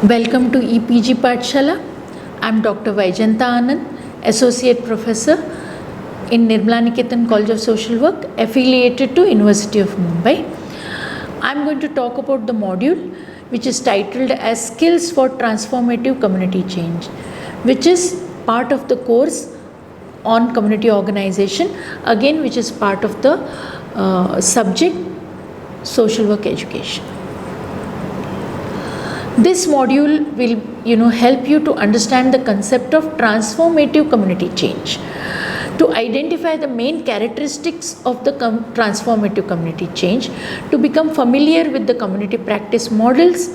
Welcome to EPG Pathshala. I am Dr. Vaijanta Anand, Associate Professor in Nirmala Niketan College of Social Work, affiliated to University of Mumbai. I am going to talk about the module which is titled as Skills for Transformative Community Change, which is part of the course on community organization, again which is part of the subject social work education. This module will help you to understand the concept of transformative community change, to identify the main characteristics of the transformative community change, to become familiar with the community practice models,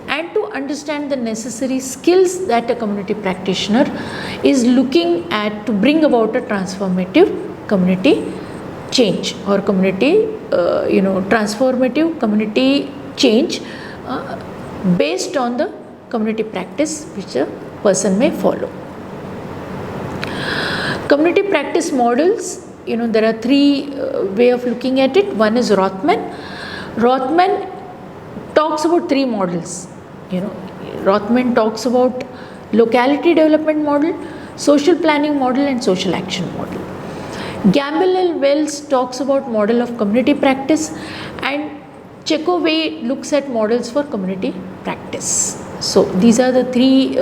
and to understand the necessary skills that a community practitioner is looking at to bring about a transformative community change or community transformative community change based on the community practice which a person may follow. Community practice models, there are three way of looking at it. One is Rothman. Rothman talks about three models. Rothman talks about locality development model, social planning model, and social action model. Gamble and Wells talks about model of community practice, and Chekhovey looks at models for community practice. So these are the three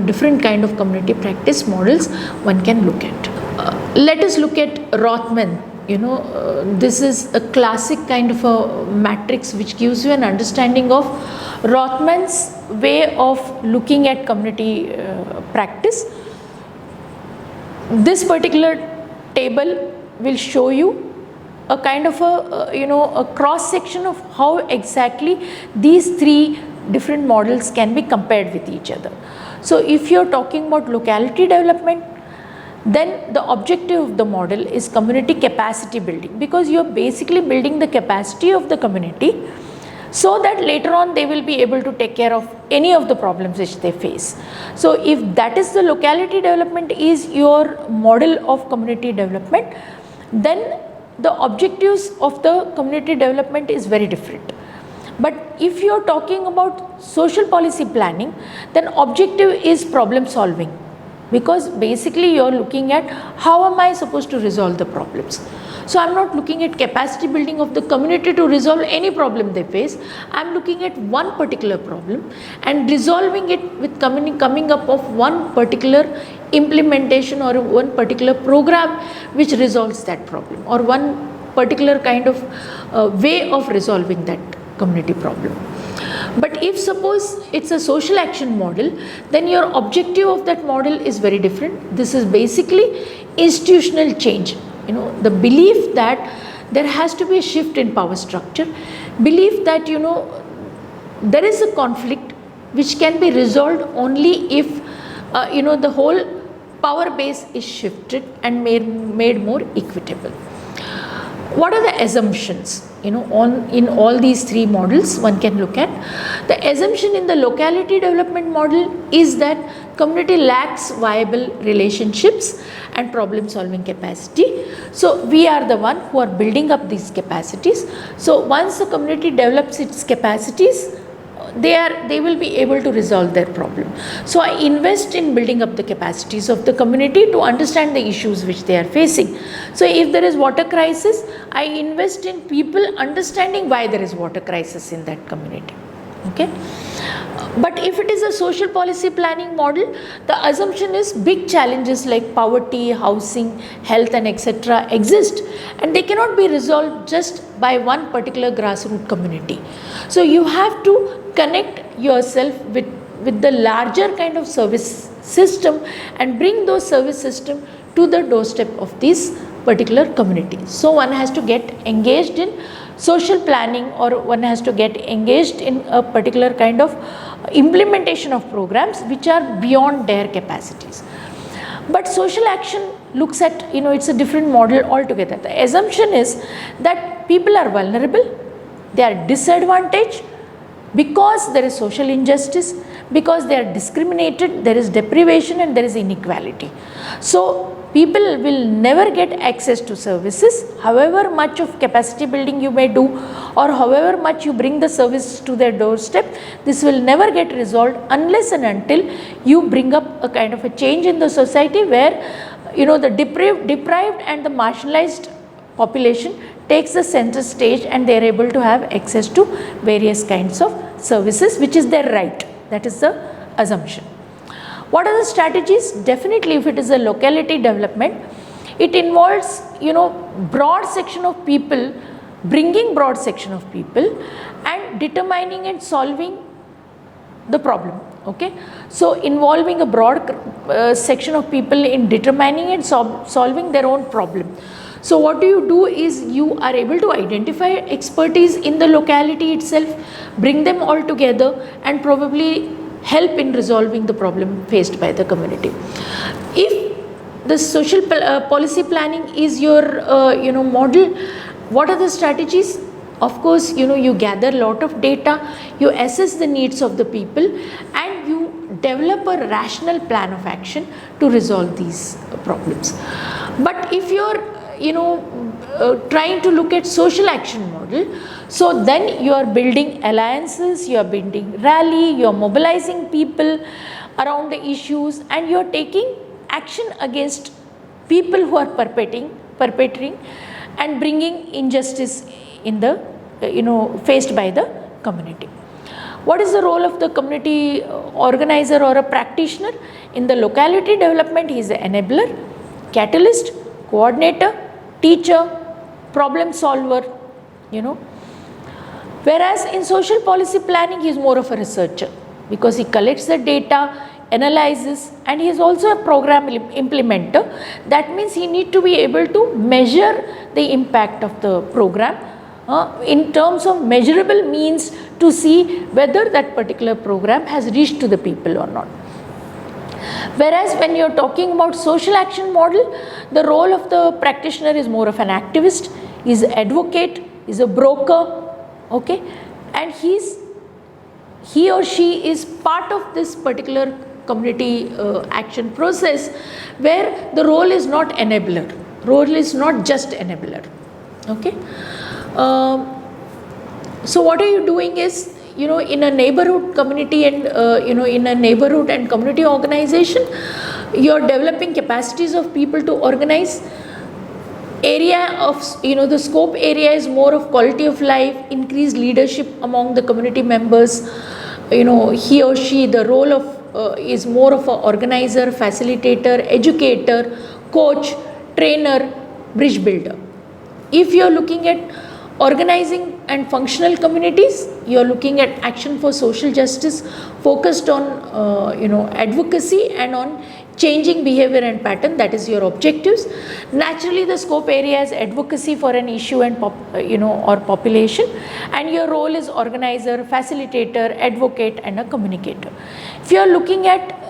different kind of community practice models one can look at. Let us look at Rothman. This is a classic kind of a matrix which gives you an understanding of Rothman's way of looking at community practice. This particular table will show you a kind of a cross section of how exactly these three different models can be compared with each other. So if you are talking about locality development, then the objective of the model is community capacity building, because you are basically building the capacity of the community so that later on they will be able to take care of any of the problems which they face. So if that is the locality development is your model of community development, then the objectives of the community development is very different. But if you are talking about social policy planning, then objective is problem solving, because basically you are looking at how am I supposed to resolve the problems. So I am not looking at capacity building of the community to resolve any problem they face. I am looking at one particular problem and resolving it with coming up of one particular implementation or one particular program which resolves that problem, or one particular kind of way of resolving that community problem. But if suppose it's a social action model, then your objective of that model is very different. This is basically institutional change. The belief that there has to be a shift in power structure, belief that there is a conflict which can be resolved only if the whole power base is shifted and made more equitable. What are the assumptions? In all these three models one can look at. The assumption in the locality development model is that community lacks viable relationships and problem solving capacity. So we are the one who are building up these capacities. So once the community develops its capacities, they will be able to resolve their problem. So I invest in building up the capacities of the community to understand the issues which they are facing. So if there is water crisis, I invest in people understanding why there is water crisis in that community. Okay. But if it is a social policy planning model, the assumption is big challenges like poverty, housing, health, and etc. exist, and they cannot be resolved just by one particular grassroots community. So you have to connect yourself with the larger kind of service system and bring those service system to the doorstep of these particular communities. So one has to get engaged in social planning, or one has to get engaged in a particular kind of implementation of programs which are beyond their capacities. But social action looks at, it's a different model altogether. The assumption is that people are vulnerable, they are disadvantaged because there is social injustice, because they are discriminated, there is deprivation and there is inequality. So people will never get access to services, however much of capacity building you may do or however much you bring the service to their doorstep. This will never get resolved unless and until you bring up a kind of a change in the society where the deprived and the marginalized population takes the center stage and they are able to have access to various kinds of services, which is their right. That is the assumption. What are the strategies? Definitely, if it is a locality development, it involves broad section of people, bringing broad section of people and determining and solving the problem. Okay, so involving a broad section of people in determining and solving their own problem. So what do is you are able to identify expertise in the locality itself, bring them all together and probably help in resolving the problem faced by the community. If the social policy planning is your model, what are the strategies? Of course, you gather a lot of data, you assess the needs of the people and you develop a rational plan of action to resolve these problems. But if you're trying to look at social action model, so then you are building alliances, you are building rally, you are mobilizing people around the issues and you are taking action against people who are perpetrating and bringing injustice in the faced by the community. What is the role of the community organizer or a practitioner? In the locality development, he is an enabler, catalyst, coordinator, teacher, problem solver, Whereas in social policy planning, he is more of a researcher because he collects the data, analyzes, and he is also a program implementer. That means he need to be able to measure the impact of the program in terms of measurable means to see whether that particular program has reached to the people or not. Whereas when you are talking about social action model, the role of the practitioner is more of an activist, is an advocate, is a broker, okay, and he or she is part of this particular community action process where the role is not enabler, role is not just enabler, okay. So what are you doing is, in a neighborhood community and in a neighborhood and community organization, you are developing capacities of people to organize. Area of the scope area is more of quality of life, increased leadership among the community members. He or she, the role of is more of an organizer, facilitator, educator, coach, trainer, bridge builder. If you are looking at organizing and functional communities, you are looking at action for social justice focused on advocacy and on changing behavior and pattern. That is your objectives. Naturally, the scope area is advocacy for an issue and or population, and your role is organizer, facilitator, advocate, and a communicator. If you are looking at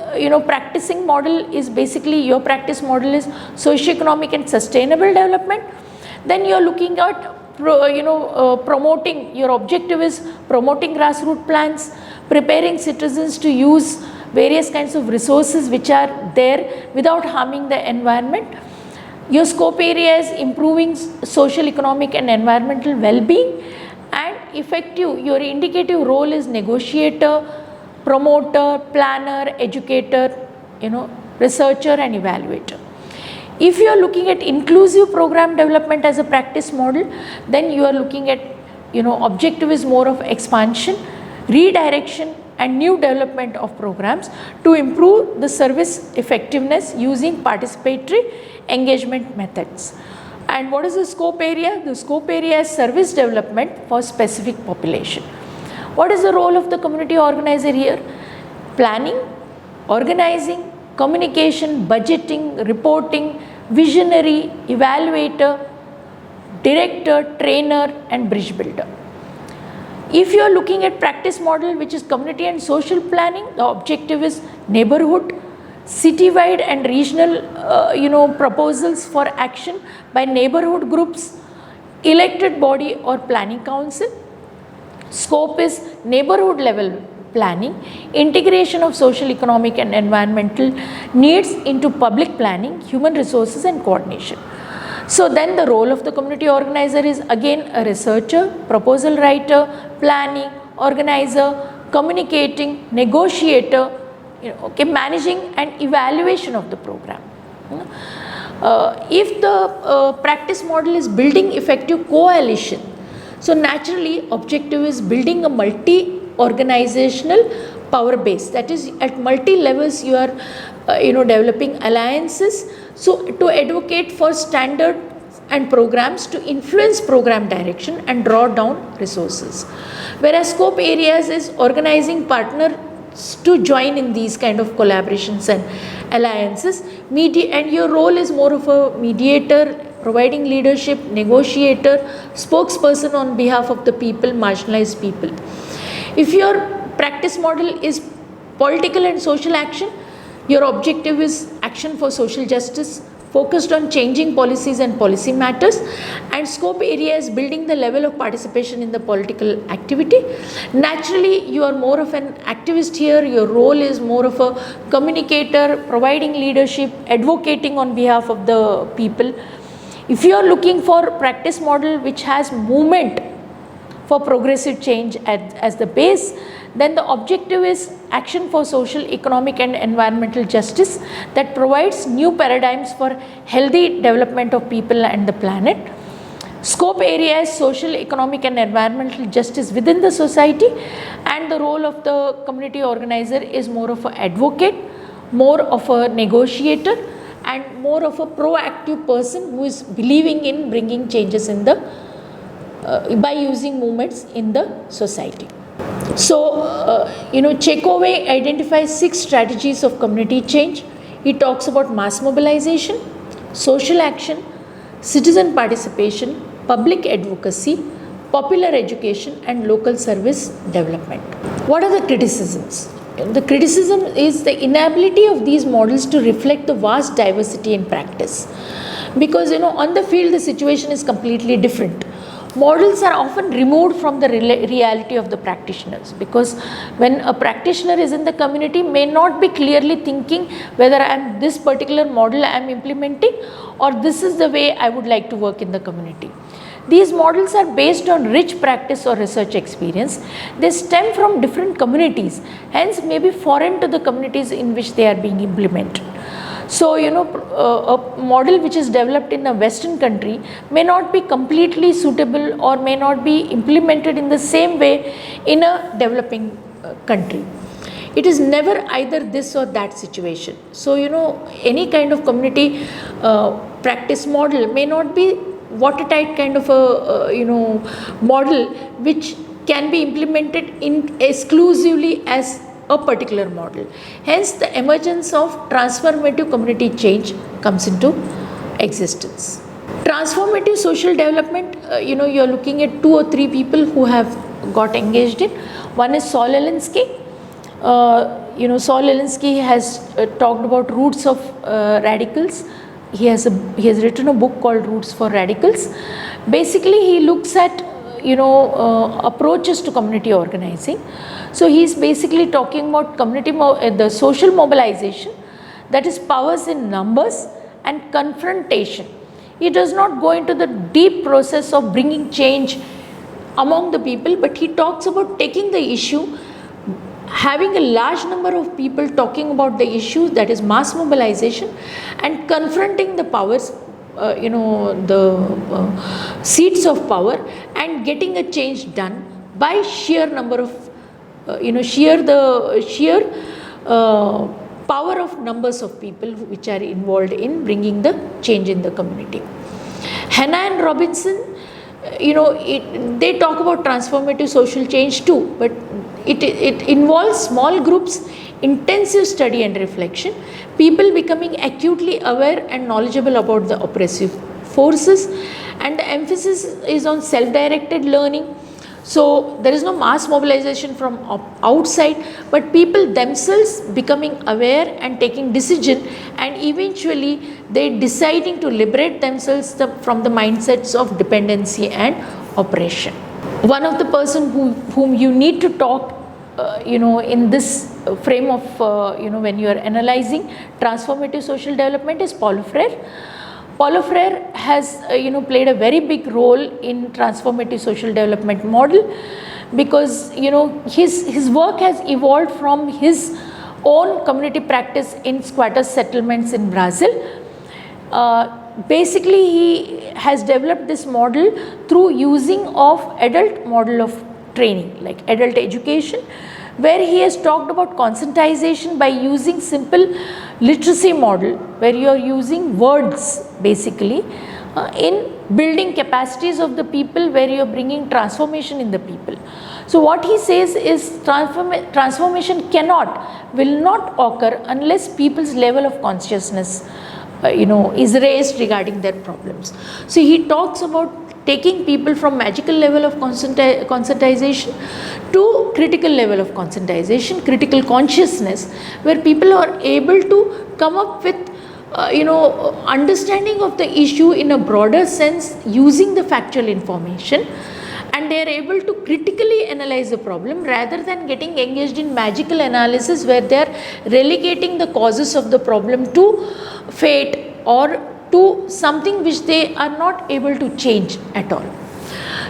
practicing model is basically your practice model is socio-economic and sustainable development, then you are looking at promoting, your objective is promoting grassroots plans, preparing citizens to use various kinds of resources which are there without harming the environment. Your scope area is improving social, economic and environmental well-being, and effective, your indicative role is negotiator, promoter, planner, educator, researcher and evaluator. If you are looking at inclusive program development as a practice model, then you are looking at, objective is more of expansion, redirection and new development of programs to improve the service effectiveness using participatory engagement methods. And what is the scope area? The scope area is service development for specific population. What is the role of the community organizer here? Planning, organizing, communication, budgeting, reporting, visionary, evaluator, director, trainer and bridge builder. If you are looking at practice model which is community and social planning, the objective is neighborhood, citywide and regional proposals for action by neighborhood groups, elected body or planning council. Scope is neighborhood level planning, integration of social, economic and environmental needs into public planning, human resources and coordination. So then the role of the community organizer is again a researcher, proposal writer, planning, organizer, communicating, negotiator, managing and evaluation of the program. If the practice model is building effective coalition, so naturally objective is building a multi-organizational power base, that is at multi-levels you are developing alliances, so to advocate for standard and programs, to influence program direction and draw down resources. Whereas scope areas is organizing partners to join in these kind of collaborations and alliances, and your role is more of a mediator, providing leadership, negotiator, spokesperson on behalf of the people, marginalized people. If your practice model is political and social action, your objective is action for social justice, focused on changing policies and policy matters, and scope area is building the level of participation in the political activity. Naturally, you are more of an activist here, your role is more of a communicator, providing leadership, advocating on behalf of the people. If you are looking for practice model which has movement for progressive change as the base, then the objective is action for social, economic and environmental justice that provides new paradigms for healthy development of people and the planet. Scope area is social, economic and environmental justice within the society, and the role of the community organizer is more of an advocate, more of a negotiator and more of a proactive person who is believing in bringing changes in the by using movements in the society. So, Chekovey identifies 6 strategies of community change. He talks about mass mobilization, social action, citizen participation, public advocacy, popular education and local service development. What are the criticisms? The criticism is the inability of these models to reflect the vast diversity in practice, because on the field the situation is completely different. Models are often removed from the reality of the practitioners, because when a practitioner is in the community may not be clearly thinking whether this particular model I am implementing or this is the way I would like to work in the community. These models are based on rich practice or research experience. They stem from different communities, hence may be foreign to the communities in which they are being implemented. So, a model which is developed in a Western country may not be completely suitable or may not be implemented in the same way in a developing country. It is never either this or that situation. So, any kind of community practice model may not be watertight kind of a model which can be implemented in exclusively as a particular model. Hence, the emergence of transformative community change comes into existence. Transformative social development, you are looking at 2 or 3 people who have got engaged in. One is Saul Alinsky. Saul Alinsky has talked about roots of radicals. He has written a book called Roots for Radicals. Basically, he looks at approaches to community organizing. So he is basically talking about the social mobilization, that is powers in numbers and confrontation. He does not go into the deep process of bringing change among the people, but he talks about taking the issue, having a large number of people talking about the issue, that is mass mobilization, and confronting the powers, the seats of power, and getting a change done by sheer number of, sheer power of numbers of people which are involved in bringing the change in the community. Hanna and Robinson, they talk about transformative social change too, but it involves small groups, intensive study and reflection, people becoming acutely aware and knowledgeable about the oppressive forces, and the emphasis is on self-directed learning. So there is no mass mobilization from outside, but people themselves becoming aware and taking decision, and eventually they deciding to liberate themselves from the mindsets of dependency and oppression. One of the person whom you need to talk in this frame of, when you are analyzing transformative social development is Paulo Freire. Paulo Freire has, played a very big role in transformative social development model, because, his work has evolved from his own community practice in squatter settlements in Brazil. Basically, he has developed this model through using of adult model of training, like adult education, where he has talked about conscientization by using simple literacy model, where you are using words basically in building capacities of the people, where you are bringing transformation in the people. So what he says is transformation will not occur unless people's level of consciousness is raised regarding their problems. So he talks about taking people from magical level of conscientization to critical level of conscientization, critical consciousness, where people are able to come up with understanding of the issue in a broader sense using the factual information, and they are able to critically analyze the problem rather than getting engaged in magical analysis, where they are relegating the causes of the problem to fate or to something which they are not able to change at all.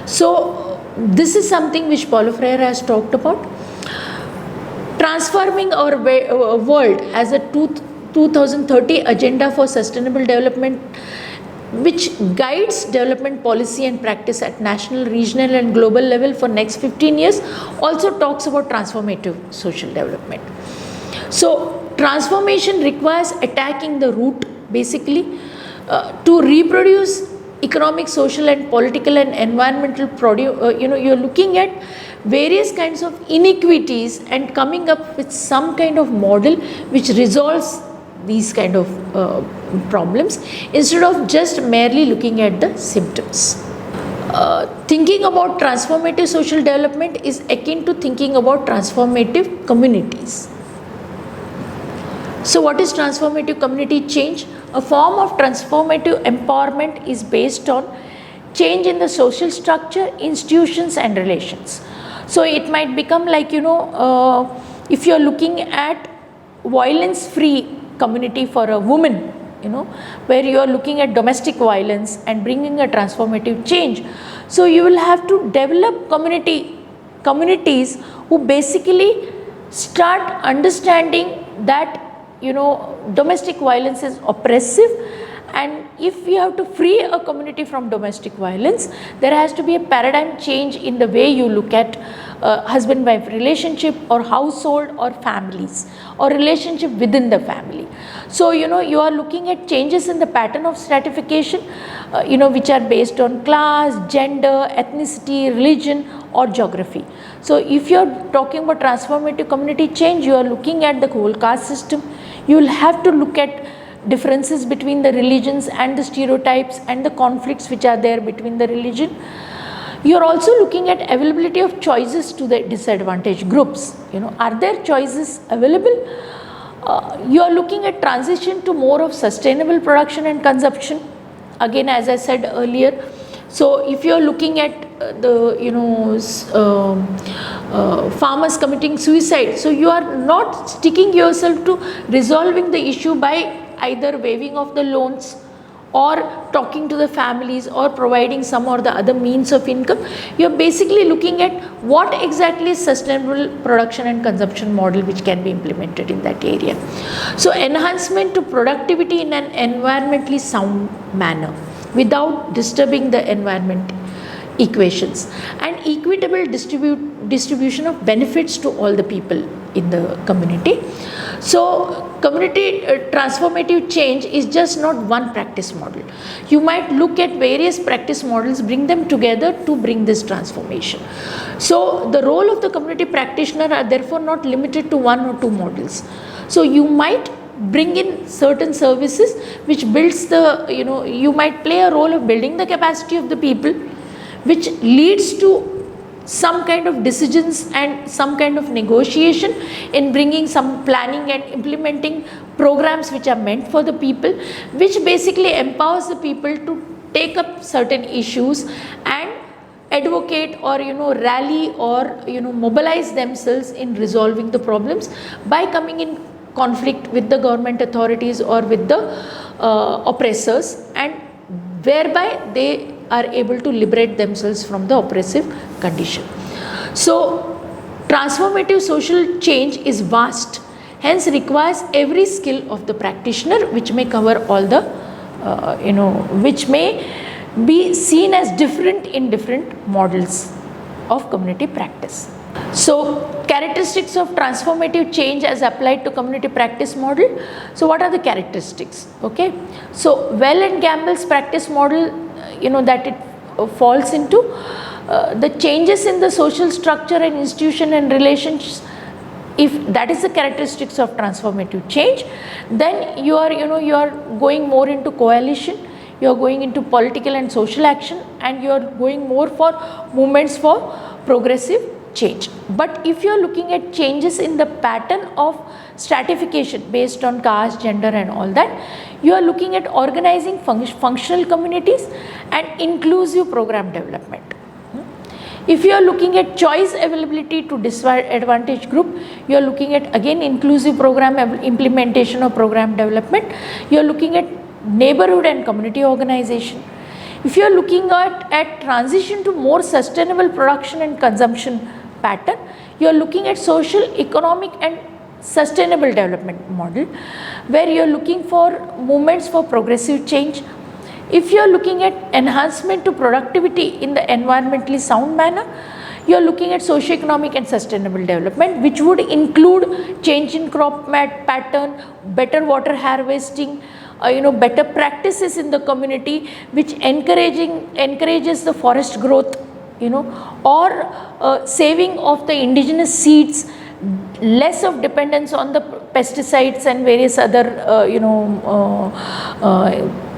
So this is something which Paulo Freire has talked about. Transforming our world as a 2030 agenda for sustainable development, which guides development policy and practice at national, regional and global level for next 15 years, also talks about transformative social development. So transformation requires attacking the root basically to reproduce economic, social and political and environmental you're looking at various kinds of inequities and coming up with some kind of model which resolves these kind of problems, instead of just merely looking at the symptoms. Thinking about transformative social development is akin to thinking about transformative communities. So what is transformative community change? A form of transformative empowerment is based on change in the social structure, institutions and relations. So it might become like, if you are looking at violence free community for a woman, where you are looking at domestic violence and bringing a transformative change. So you will have to develop communities who basically start understanding that domestic violence is oppressive, and if we have to free a community from domestic violence, there has to be a paradigm change in the way you look at husband-wife relationship or household or families or relationship within the family. So you are looking at changes in the pattern of stratification, which are based on class, gender, ethnicity, religion or geography. So if you are talking about transformative community change, you are looking at the whole caste system. You will have to look at differences between the religions and the stereotypes and the conflicts which are there between the religion. You are also looking at availability of choices to the disadvantaged groups. Are there choices available? You are looking at transition to more of sustainable production and consumption. Again, as I said earlier, so if you are looking at farmers committing suicide, so you are not sticking yourself to resolving the issue by either waiving of the loans or talking to the families or providing some or the other means of income. You are basically looking at what exactly is sustainable production and consumption model which can be implemented in that area. So enhancement to productivity in an environmentally sound manner without disturbing the environment equations, and equitable distribution of benefits to all the people in the community. So community transformative change is just not one practice model. You might look at various practice models, bring them together to bring this transformation. So the role of the community practitioner are therefore not limited to one or two models. So you might bring in certain services which builds the, you might play a role of building the capacity of the people, which leads to some kind of decisions and some kind of negotiation in bringing some planning and implementing programs which are meant for the people, which basically empowers the people to take up certain issues and advocate or rally or mobilize themselves in resolving the problems by coming in conflict with the government authorities or with the oppressors, and whereby they are able to liberate themselves from the oppressive condition. So transformative social change is vast, hence requires every skill of the practitioner, which may cover all the which may be seen as different in different models of community practice. So characteristics of transformative change as applied to community practice model. So what are the characteristics? Okay, so Well and Gamble's practice model, that it falls into the changes in the social structure and institution and relations. If that is the characteristics of transformative change, then you are going more into coalition, you are going into political and social action, and you are going more for movements for progressive change. But if you are looking at changes in the pattern of stratification based on caste, gender and all that, you are looking at organizing functional communities and inclusive program development. If you are looking at choice availability to disadvantaged group, you are looking at again inclusive program implementation or program development. You are looking at neighborhood and community organization. If you are looking at transition to more sustainable production and consumption pattern, you are looking at social, economic and sustainable development model, where you are looking for movements for progressive change. If you are looking at enhancement to productivity in the environmentally sound manner, you are looking at socio-economic and sustainable development, which would include change in crop pattern, better water harvesting, better practices in the community, which encourages the forest growth, or saving of the indigenous seeds, less of dependence on the pesticides and various other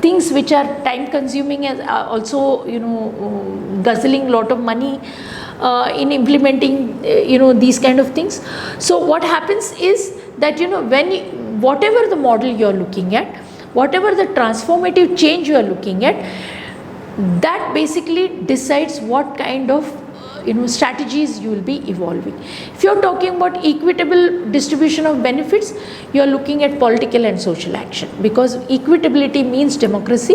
things which are time consuming and also guzzling lot of money in implementing these kind of things. So what happens is that whatever the model you are looking at, whatever the transformative change you are looking at, that basically decides what kind of strategies you will be evolving. If you are talking about equitable distribution of benefits, you are looking at political and social action, because equitability means democracy,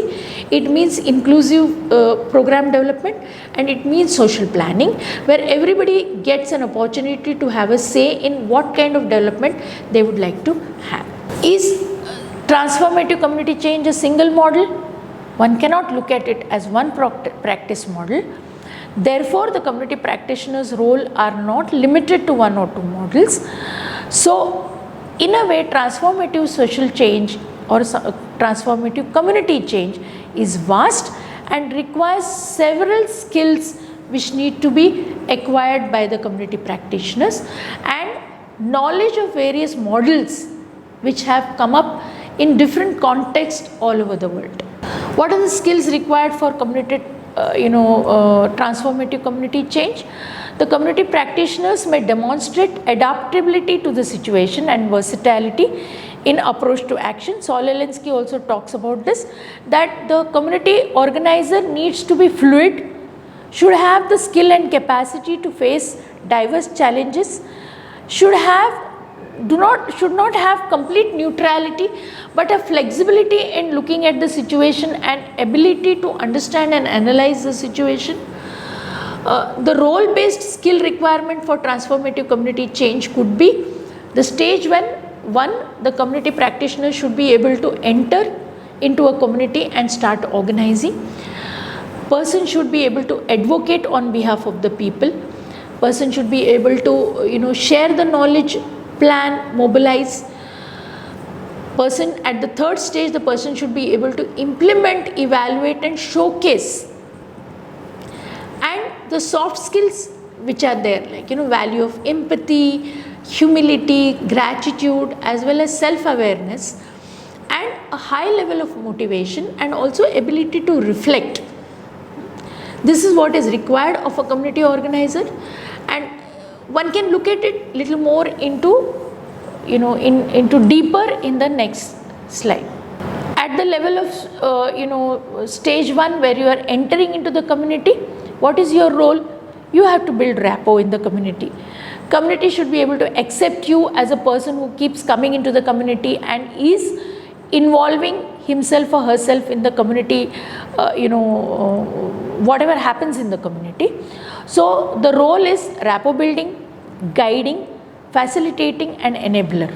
it means inclusive program development, and it means social planning, where everybody gets an opportunity to have a say in what kind of development they would like to have. Is transformative community change a single model? One cannot look at it as one practice model. Therefore, the community practitioner's role are not limited to one or two models. So, in a way, transformative social change or transformative community change is vast and requires several skills which need to be acquired by the community practitioners, and knowledge of various models which have come up in different contexts all over the world. What are the skills required for community transformative community change? The community practitioners may demonstrate adaptability to the situation and versatility in approach to action. Saul Alinsky also talks about this, that the community organizer needs to be fluid, should have the skill and capacity to face diverse challenges, should not have complete neutrality, but a flexibility in looking at the situation and ability to understand and analyze the situation. The role-based skill requirement for transformative community change could be the stage when the community practitioner should be able to enter into a community and start organizing. Person should be able to advocate on behalf of the people. Person should be able to share the knowledge, plan, mobilize. Person at the third stage, the person should be able to implement, evaluate and showcase. And the soft skills which are there, like value of empathy, humility, gratitude, as well as self-awareness, and a high level of motivation, and also ability to reflect. This is what is required of a community organizer, and one can look at it little more into deeper in the next slide. At the level of stage 1, where you are entering into the community, What is your role? You have to build rapport in the community. Community should be able to accept you as a person who keeps coming into the community and is involving himself or herself in the community, whatever happens in the community. So the role is rapport building, guiding, facilitating and enabler.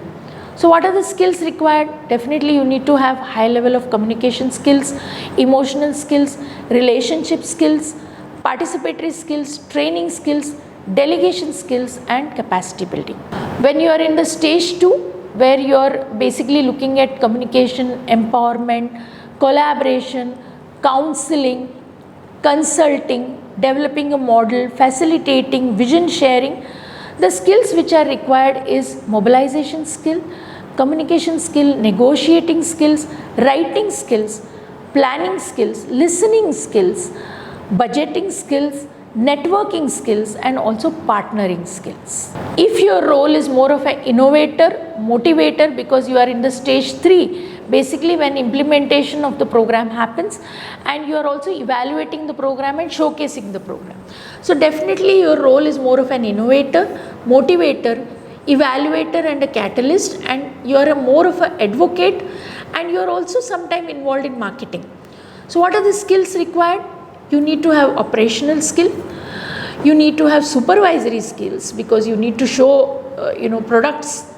So what are the skills required? Definitely you need to have high level of communication skills, emotional skills, relationship skills, participatory skills, training skills, delegation skills and capacity building. When you are in the stage 2, where you are basically looking at communication, empowerment, collaboration, counseling, consulting, developing a model, facilitating, vision sharing, the skills which are required is mobilization skill, communication skill, negotiating skills, writing skills, planning skills, listening skills, budgeting skills, networking skills and also partnering skills. If your role is more of an innovator, motivator, because you are in the stage 3, basically when implementation of the program happens and you are also evaluating the program and showcasing the program. So definitely your role is more of an innovator, motivator, evaluator and a catalyst, and you are more of an advocate, and you are also sometimes involved in marketing. So what are the skills required? You need to have operational skill, you need to have supervisory skills because you need to show products,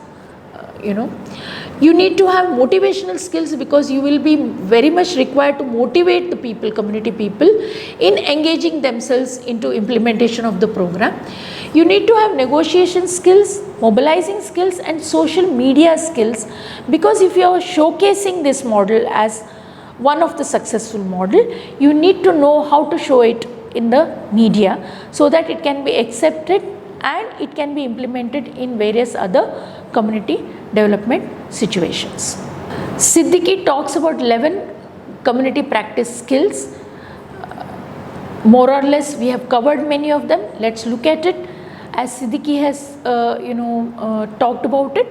you need to have motivational skills because you will be very much required to motivate the people, community people, in engaging themselves into implementation of the program. You need to have negotiation skills, mobilizing skills and social media skills, because if you are showcasing this model as one of the successful model, you need to know how to show it in the media so that it can be accepted and it can be implemented in various other community development situations. Siddiqui talks about 11 community practice skills. More or less we have covered many of them. Let's look at it as Siddiqui has talked about it.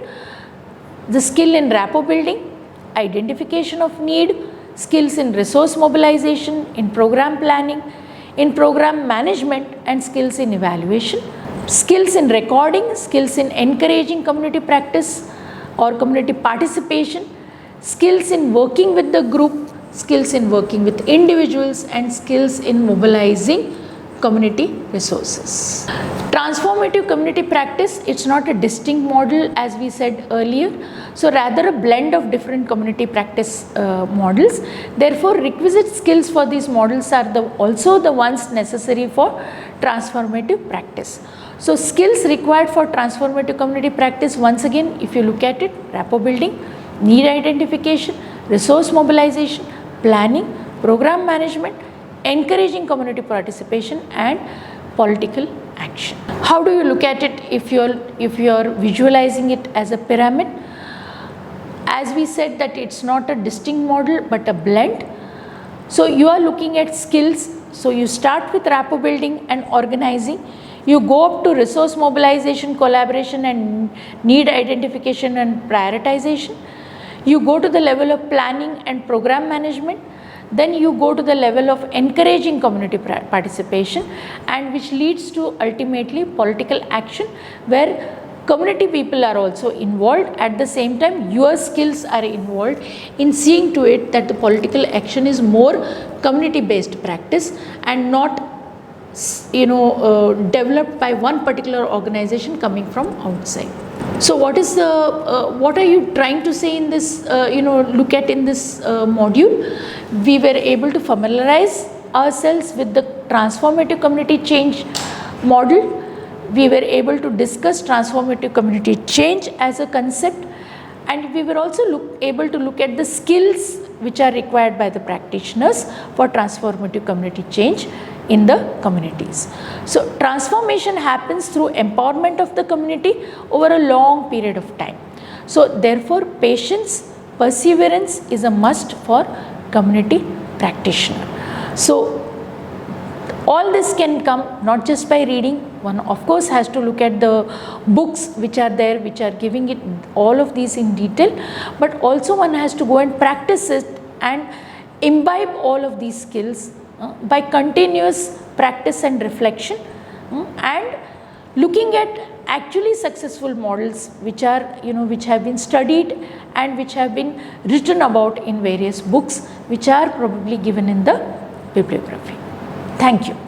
The skill in rapport building, identification of need, skills in resource mobilization, in program planning, in program management and skills in evaluation, skills in recording, skills in encouraging community practice or community participation, skills in working with the group, skills in working with individuals and skills in mobilizing community resources. Transformative community practice, it's not a distinct model as we said earlier, so rather a blend of different community practice models. Therefore, requisite skills for these models are also the ones necessary for transformative practice. So, skills required for transformative community practice, once again if you look at it, rapport building, need identification, resource mobilization, planning, program management, encouraging community participation and political action. How do you look at it if you are visualizing it as a pyramid? As we said that it's not a distinct model but a blend. So you are looking at skills. So you start with rapport building and organizing. You go up to resource mobilization, collaboration and need identification and prioritization. You go to the level of planning and program management. Then you go to the level of encouraging community participation, and which leads to ultimately political action where community people are also involved. At the same time, your skills are involved in seeing to it that the political action is more community based practice and not developed by one particular organization coming from outside. So what is the what are you trying to say in this look at in this module? We were able to familiarize ourselves with the transformative community change model. We were able to discuss transformative community change as a concept, and we were also able to look at the skills which are required by the practitioners for transformative community change in the communities. So transformation happens through empowerment of the community over a long period of time. So therefore, patience, perseverance is a must for community practitioner. So all this can come not just by reading. One of course has to look at the books which are there, which are giving it all of these in detail, but also one has to go and practice it and imbibe all of these skills by continuous practice and reflection, and looking at actually successful models which are, which have been studied and which have been written about in various books which are probably given in the bibliography. Thank you.